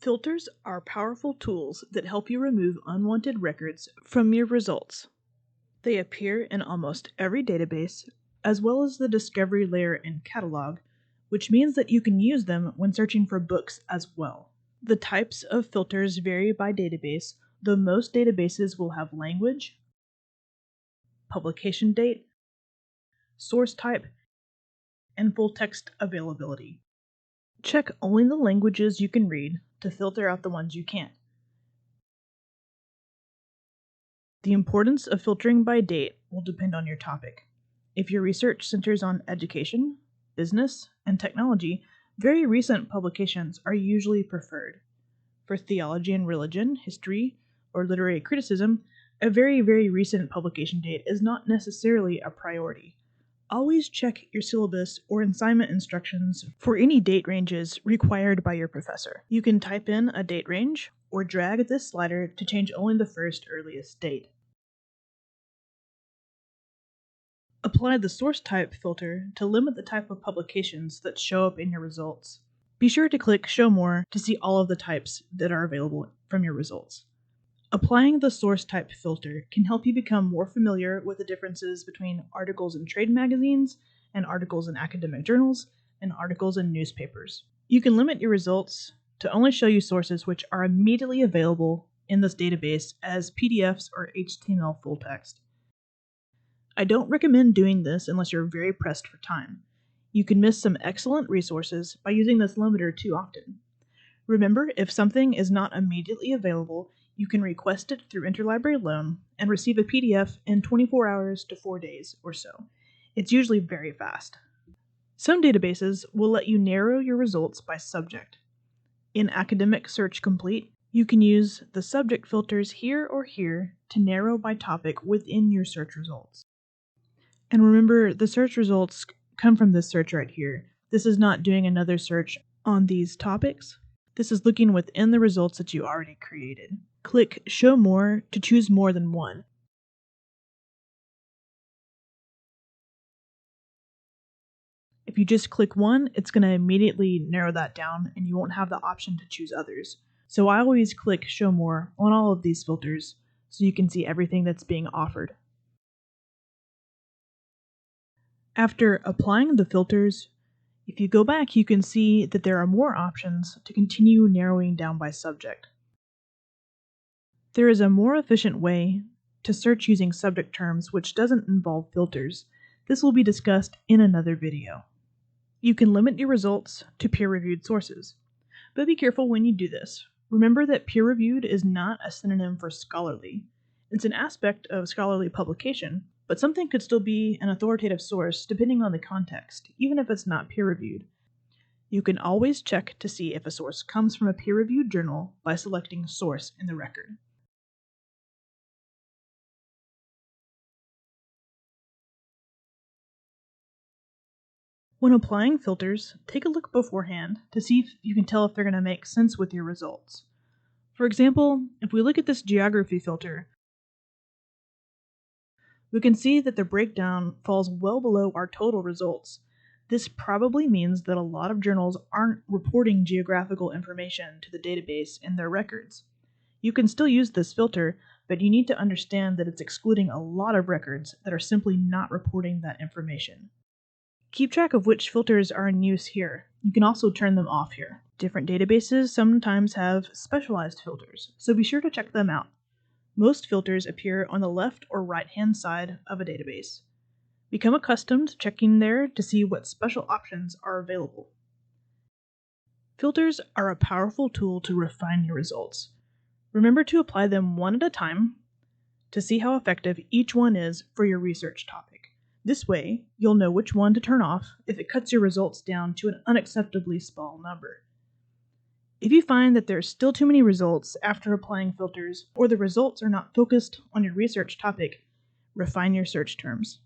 Filters are powerful tools that help you remove unwanted records from your results. They appear in almost every database, as well as the discovery layer and catalog, which means that you can use them when searching for books as well. The types of filters vary by database, though most databases will have language, publication date, source type, and full text availability. Check only the languages you can read to filter out the ones you can't. The importance of filtering by date will depend on your topic. If your research centers on education, business, and technology, very recent publications are usually preferred. For theology and religion, history, or literary criticism, a very recent publication date is not necessarily a priority. Always check your syllabus or assignment instructions for any date ranges required by your professor. You can type in a date range or drag this slider to change only the first earliest date. Apply the source type filter to limit the type of publications that show up in your results. Be sure to click Show More to see all of the types that are available from your results. Applying the source type filter can help you become more familiar with the differences between articles in trade magazines and articles in academic journals and articles in newspapers. You can limit your results to only show you sources which are immediately available in this database as PDFs or HTML full text. I don't recommend doing this unless you're very pressed for time. You can miss some excellent resources by using this limiter too often. Remember, if something is not immediately available, you can request it through interlibrary loan and receive a PDF in 24 hours to 4 days or so. It's usually very fast. Some databases will let you narrow your results by subject. In Academic Search Complete, you can use the subject filters here or here to narrow by topic within your search results. And remember, the search results come from this search right here. This is not doing another search on these topics. This is looking within the results that you already created. Click Show More to choose more than one. If you just click one, it's going to immediately narrow that down and you won't have the option to choose others. So I always click Show More on all of these filters so you can see everything that's being offered. After applying the filters, if you go back, you can see that there are more options to continue narrowing down by subject. There is a more efficient way to search using subject terms which doesn't involve filters. This will be discussed in another video. You can limit your results to peer-reviewed sources, but be careful when you do this. Remember that peer-reviewed is not a synonym for scholarly. It's an aspect of scholarly publication, but something could still be an authoritative source depending on the context, even if it's not peer-reviewed. You can always check to see if a source comes from a peer-reviewed journal by selecting Source in the record. When applying filters, take a look beforehand to see if you can tell if they're going to make sense with your results. For example, if we look at this geography filter, we can see that the breakdown falls well below our total results. This probably means that a lot of journals aren't reporting geographical information to the database in their records. You can still use this filter, but you need to understand that it's excluding a lot of records that are simply not reporting that information. Keep track of which filters are in use here. You can also turn them off here. Different databases sometimes have specialized filters, so be sure to check them out. Most filters appear on the left or right-hand side of a database. Become accustomed to checking there to see what special options are available. Filters are a powerful tool to refine your results. Remember to apply them one at a time to see how effective each one is for your research topic. This way, you'll know which one to turn off if it cuts your results down to an unacceptably small number. If you find that there's still too many results after applying filters, or the results are not focused on your research topic, refine your search terms.